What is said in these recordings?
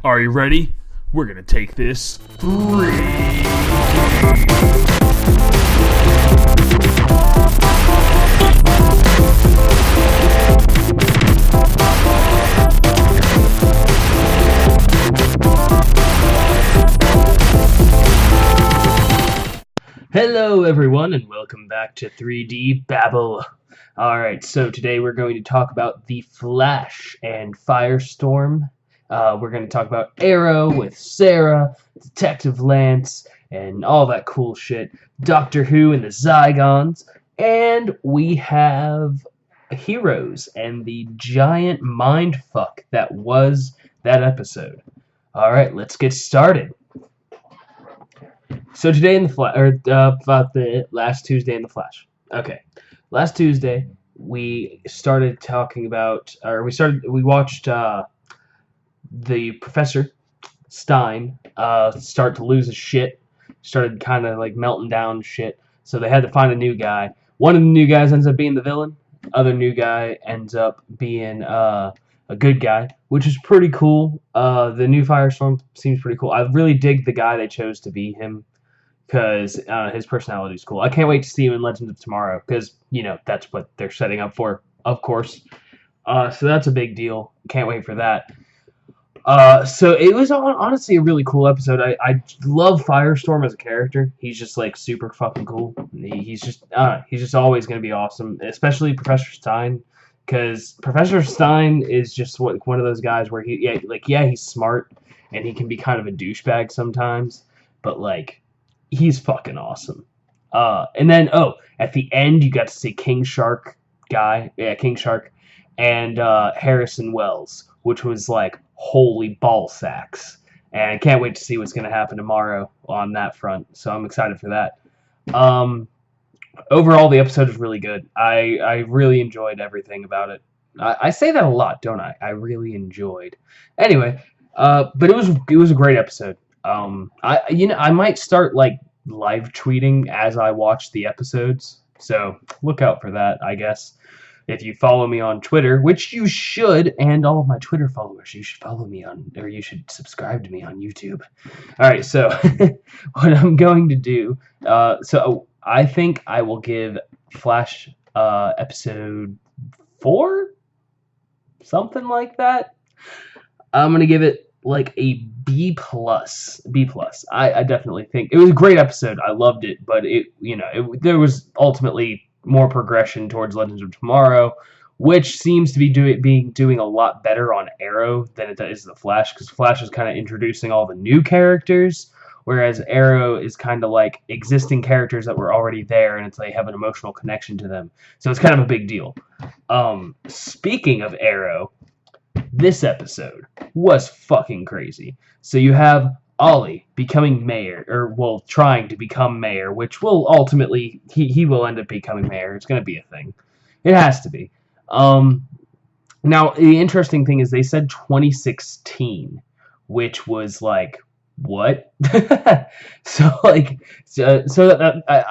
Are you ready? We're gonna take this Hello everyone and welcome back to 3D Babble. Alright, so today we're going to talk about The Flash and Firestorm. We're going to talk about Arrow with Sarah, Detective Lance, and all that cool shit. Doctor Who and the Zygons. And we have Heroes and the giant mindfuck that was that episode. Alright, let's get started. So today in the Flash, about the last Tuesday in the Flash. Okay, last Tuesday we started talking about, we watched the Professor Stein start to lose his shit, started kind of like melting down shit. So they had to find a new guy. One of the new guys ends up being the villain. Other new guy ends up being a good guy, which is pretty cool. The new Firestorm seems pretty cool. I really dig the guy they chose to be him, because his personality is cool. I can't wait to see him in Legends of Tomorrow, because, you know, that's what they're setting up for, of course. So that's a big deal. Can't wait for that. So it was honestly a really cool episode. I love Firestorm as a character. He's just, like, super fucking cool. He's just always going to be awesome, especially Professor Stein, because Professor Stein is just one of those guys where he's smart, and he can be kind of a douchebag sometimes, but, like, he's fucking awesome. And then, at the end, you got to see King Shark and Harrison Wells, which was like, holy ball sacks. And I can't wait to see what's going to happen tomorrow on that front, so I'm excited for that. Overall, the episode is really good. I really enjoyed everything about it. I say that a lot, don't I? I really enjoyed. Anyway, but it was a great episode. I might start like live tweeting as I watch the episodes, so look out for that, I guess. If you follow me on Twitter, which you should, and all of my Twitter followers, you should follow me or you should subscribe to me on YouTube. Alright, so what I'm going to do, so I think I will give Flash episode 4? Something like that. I'm going to give it like a B+. I definitely think it was a great episode. I loved it, but there was ultimately more progression towards Legends of Tomorrow, which seems to be doing a lot better on Arrow than it is the Flash, because Flash is kind of introducing all the new characters, whereas Arrow is kind of like existing characters that were already there, and they have an emotional connection to them. So it's kind of a big deal. Speaking of Arrow, this episode was fucking crazy. So you have Ollie becoming mayor, trying to become mayor, which will ultimately, he will end up becoming mayor. It's going to be a thing. It has to be. Now, the interesting thing is they said 2016, which was like, what? I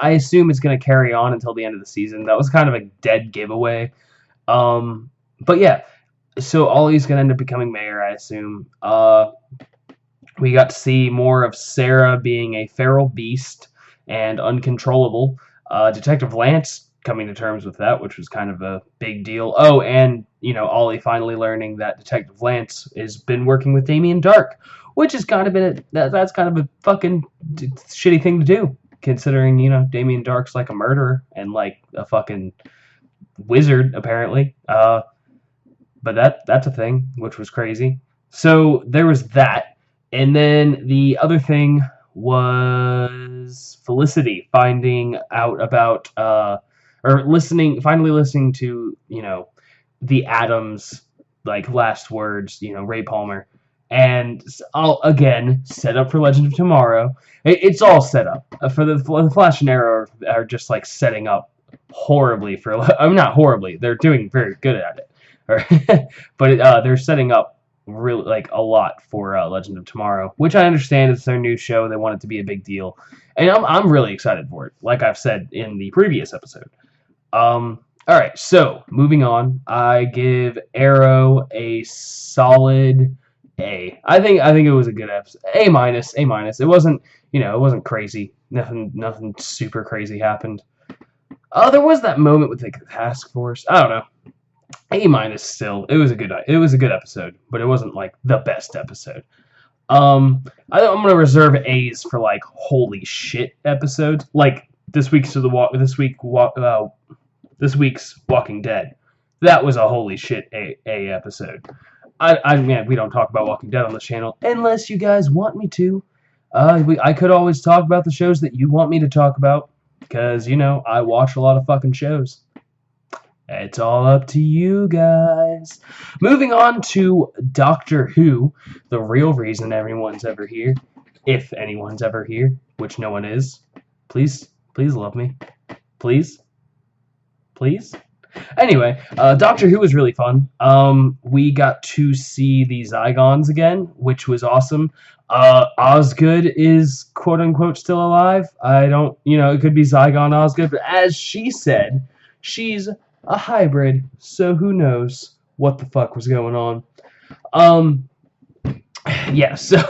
assume it's going to carry on until the end of the season. That was kind of a dead giveaway. But yeah. So Ollie's going to end up becoming mayor, I assume. We got to see more of Sarah being a feral beast and uncontrollable. Detective Lance coming to terms with that, which was kind of a big deal. Oh, and, Ollie finally learning that Detective Lance has been working with Damien Dark, which is kind of that's kind of a fucking shitty thing to do, considering, Damien Dark's like a murderer and like a fucking wizard, apparently. But that's a thing, which was crazy. So there was that. And then the other thing was Felicity finding out about, finally listening to, the Adams, like, last words, Ray Palmer. And I'll, again, set up for Legend of Tomorrow. It's all set up. For the Flash and Arrow are just, like, setting up horribly for, not horribly, they're doing very good at it. But they're setting up really like a lot for Legend of Tomorrow, which I understand it's their new show. They want it to be a big deal, and I'm really excited for it. Like I've said in the previous episode. All right, so moving on, I give Arrow a solid I think it was a good episode. A minus, A minus. It wasn't, it wasn't crazy. Nothing super crazy happened. There was that moment with the task force. I don't know. A minus still. It was a good episode, but it wasn't like the best episode. I'm gonna reserve A's for like holy shit episodes, like this week's this week's Walking Dead. That was a holy shit a episode. Man, we don't talk about Walking Dead on this channel unless you guys want me to. I could always talk about the shows that you want me to talk about because I watch a lot of fucking shows. It's all up to you guys. Moving on to Doctor Who, the real reason everyone's ever here, if anyone's ever here, which no one is. Please love me. Please. Anyway, Doctor Who was really fun. We got to see the Zygons again, which was awesome. Osgood is quote unquote still alive. I don't, it could be Zygon Osgood, but as she said, she's a hybrid, so who knows what the fuck was going on. Yeah, so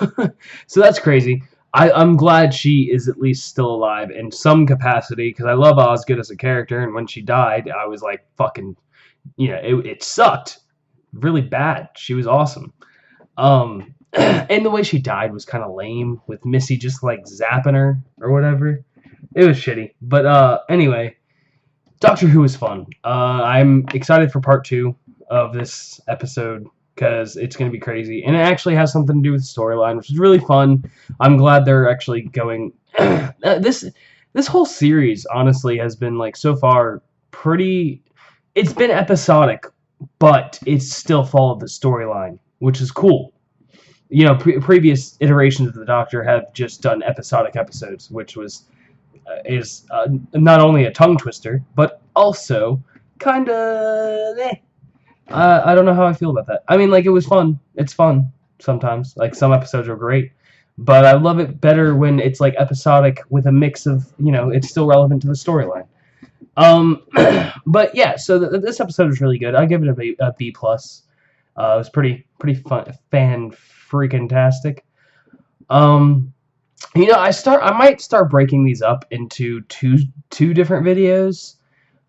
that's crazy. I'm glad she is at least still alive in some capacity, because I love Osgood as a character, and when she died, I was like, fucking, it sucked. Really bad. She was awesome. And the way she died was kind of lame, with Missy just, like, zapping her, or whatever. It was shitty. But, anyway, Doctor Who is fun. I'm excited for part 2 of this episode because it's going to be crazy. And it actually has something to do with the storyline, which is really fun. I'm glad they're actually going... This whole series, honestly, has been, like, so far pretty... It's been episodic, but it's still followed the storyline, which is cool. Previous iterations of the Doctor have just done episodic episodes, which is not only a tongue twister, but also kind of I don't know how I feel about that. I mean, like, it was fun. It's fun sometimes. Like, some episodes are great, but I love it better when it's, like, episodic with a mix of, it's still relevant to the storyline. But yeah, so this episode was really good. I give it a B+. It was pretty fun, fan-freaking-tastic. I might start breaking these up into two different videos,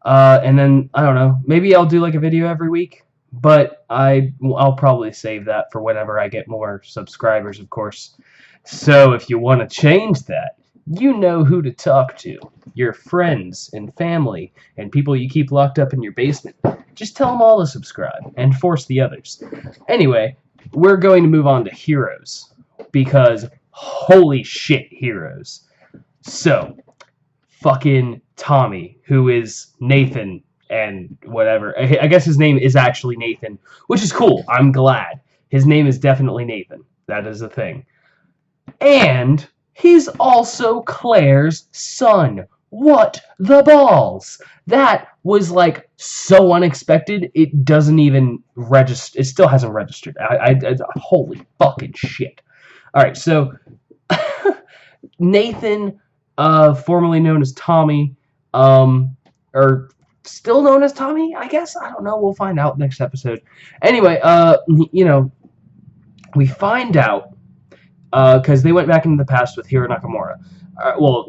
and then I don't know. Maybe I'll do like a video every week, but I'll probably save that for whenever I get more subscribers, of course. So if you want to change that, you know who to talk to: your friends and family and people you keep locked up in your basement. Just tell them all to subscribe and force the others. Anyway, we're going to move on to Heroes because. Holy shit, Heroes. So, fucking Tommy, who is Nathan and whatever. I guess his name is actually Nathan, which is cool. I'm glad. His name is definitely Nathan. That is a thing. And he's also Claire's son. What the balls? That was, like, so unexpected, it doesn't even register. It still hasn't registered. Holy fucking shit. Alright, so Nathan, formerly known as Tommy, or still known as Tommy, I guess? I don't know. We'll find out next episode. Anyway, we find out, because they went back into the past with Hiro Nakamura.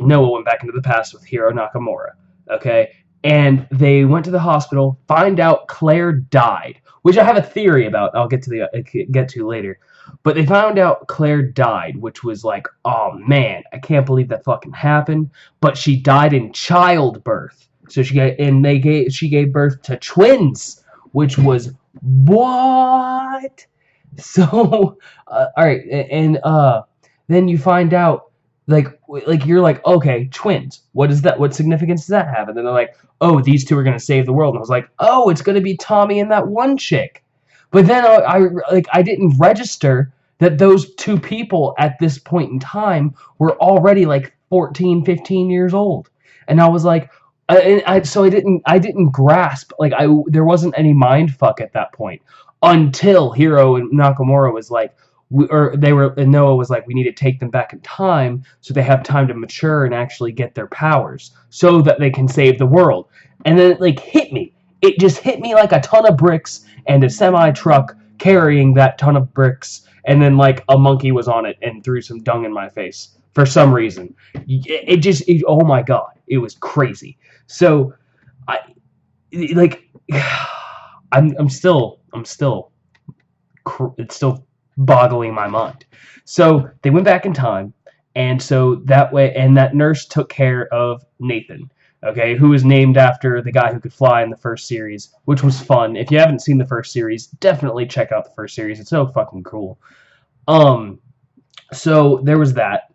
Noah went back into the past with Hiro Nakamura, okay? And they went to the hospital, find out Claire died, which I have a theory about. I'll get to later. But they found out Claire died, which was like, oh man, I can't believe that fucking happened. But she died in childbirth. So she gave birth to twins, which was what? So, all right, and then you find out, like you're like, okay, twins. What is that? What significance does that have? And then they're like, oh, these two are gonna save the world. And I was like, oh, it's gonna be Tommy and that one chick. But then I didn't register that those two people at this point in time were already like 14, 15 years old. And I was like, I didn't grasp, like, there wasn't any mind fuck at that point until Hiro and Nakamura was like, and Noah was like, we need to take them back in time so they have time to mature and actually get their powers so that they can save the world. And then it, like, hit me. It just hit me like a ton of bricks and a semi-truck carrying that ton of bricks and then like a monkey was on it and threw some dung in my face for some reason. Oh my god, it was crazy. So I like it's still boggling my mind. So they went back in time, and so that way, and that nurse took care of Nathan, okay, who was named after the guy who could fly in the first series, which was fun. If you haven't seen the first series, definitely check out the first series. It's so fucking cool. So there was that,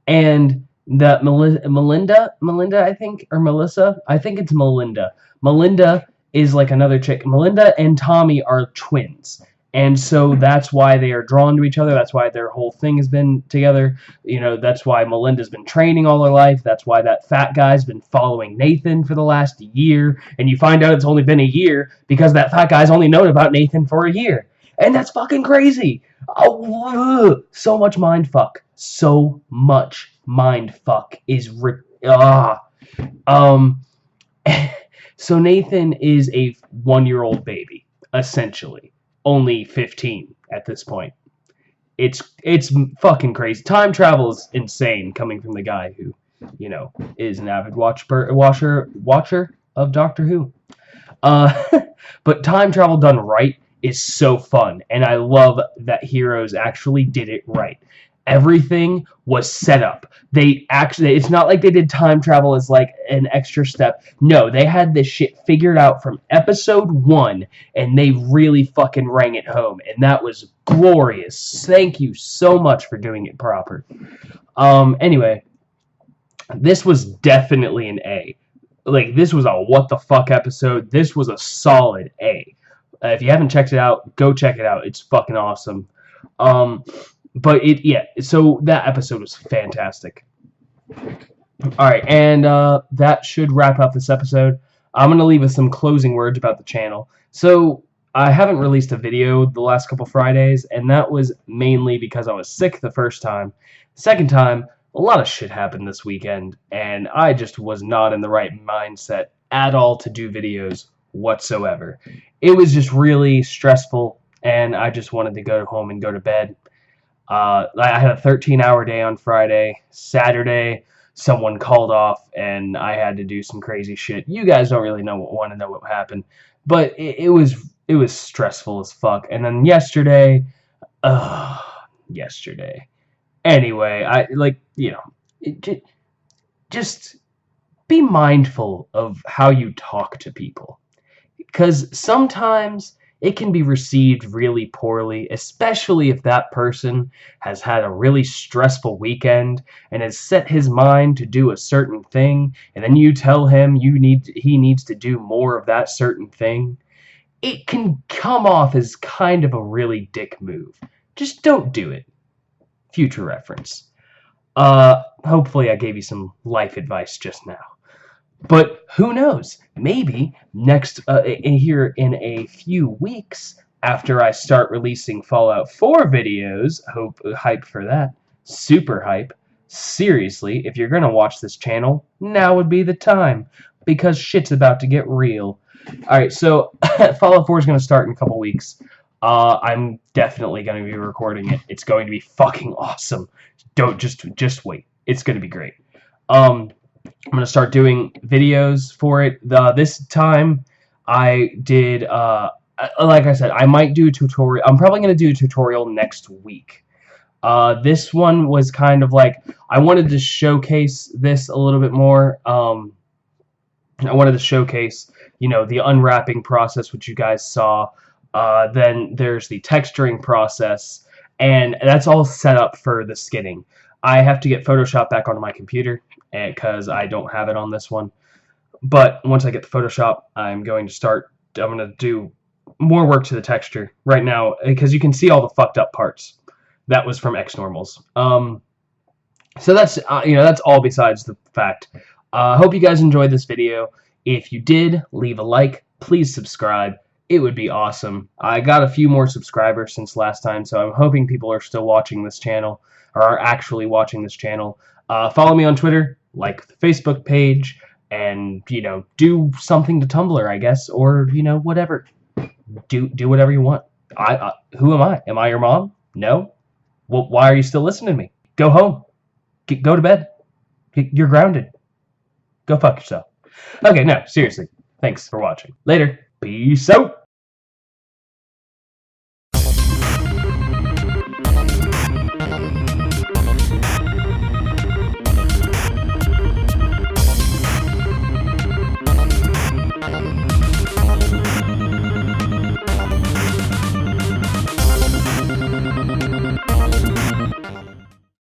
and that Melinda, I think, or Melissa, I think it's Melinda. Melinda is like another chick. Melinda and Tommy are twins. And so that's why they are drawn to each other. That's why their whole thing has been together. You know, that's why Melinda's been training all her life. That's why that fat guy's been following Nathan for the last year. And you find out it's only been a year because that fat guy's only known about Nathan for a year. And that's fucking crazy. Oh, so much mind fuck. So much mind fuck is So Nathan is a 1-year-old baby, essentially. Only 15 at this point. It's fucking crazy. Time travel is insane coming from the guy who, you know, is an avid watcher of Doctor Who. But time travel done right is so fun, and I love that Heroes actually did it right. Everything was set up. It's not like they did time travel as like an extra step. No, they had this shit figured out from episode 1, and they really fucking rang it home, and that was glorious. Thank you so much for doing it proper. Anyway, this was definitely an A. Like, this was a what the fuck episode. This was a solid A. If you haven't checked it out, go check it out. It's fucking awesome. But so that episode was fantastic. Alright, and that should wrap up this episode. I'm going to leave with some closing words about the channel. So, I haven't released a video the last couple Fridays, and that was mainly because I was sick the first time. Second time, a lot of shit happened this weekend, and I just was not in the right mindset at all to do videos whatsoever. It was just really stressful, and I just wanted to go home and go to bed. I had a 13-hour day on Friday. Saturday, someone called off, and I had to do some crazy shit. You guys don't really want to know what happened, but it was stressful as fuck. And then yesterday. Anyway, just be mindful of how you talk to people, because sometimes it can be received really poorly, especially if that person has had a really stressful weekend and has set his mind to do a certain thing, and then you tell him he needs to do more of that certain thing. It can come off as kind of a really dick move. Just don't do it. Future reference. Hopefully I gave you some life advice just now. But who knows? Maybe next here in a few weeks, after I start releasing Fallout 4 videos, hype for that. Super hype. Seriously, if you're gonna watch this channel, now would be the time, because shit's about to get real. Alright, so Fallout 4 is gonna start in a couple weeks. I'm definitely gonna be recording it. It's going to be fucking awesome. Don't just wait. It's gonna be great. I'm going to start doing videos for it. This time I did, like I said, I might do a tutorial. I'm probably going to do a tutorial next week. This one was kind of like, I wanted to showcase this a little bit more. I wanted to showcase, the unwrapping process, which you guys saw. Then there's the texturing process, and that's all set up for the skinning. I have to get Photoshop back onto my computer, because I don't have it on this one. But once I get the Photoshop, I'm going to do more work to the texture right now, because you can see all the fucked up parts. That was from Xnormals. So that's that's all besides the fact. I hope you guys enjoyed this video. If you did, leave a like. Please subscribe. It would be awesome. I got a few more subscribers since last time, so I'm hoping people are still watching this channel, or are actually watching this channel. Follow me on Twitter, like the Facebook page, and, do something to Tumblr, I guess, or, whatever. Do whatever you want. Who am I? Am I your mom? No. Well, why are you still listening to me? Go home. Go to bed. You're grounded. Go fuck yourself. Okay, no, seriously. Thanks for watching. Later. Peace out.